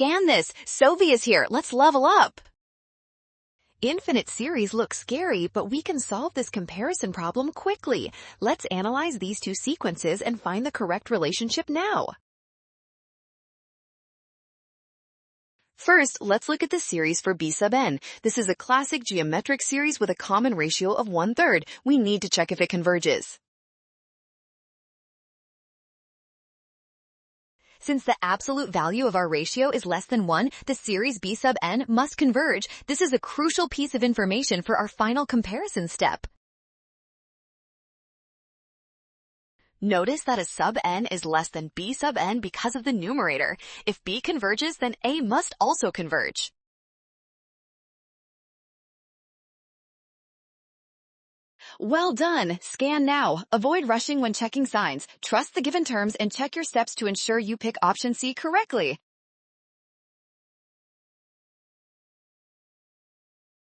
Scan this. Sovi is here. Let's level up. Infinite series look scary, but we can solve this comparison problem quickly. Let's analyze these two sequences and find the correct relationship now. First, let's look at the series for b sub n. This is a classic geometric series with a common ratio of 1/3. We need to check if it converges. Since the absolute value of our ratio is less than 1, the series b sub n must converge. This is a crucial piece of information for our final comparison step. Notice that a sub n is less than b sub n because of the numerator. If b converges, then a must also converge. Well done! Scan now. Avoid rushing when checking signs. Trust the given terms and check your steps to ensure you pick option C correctly.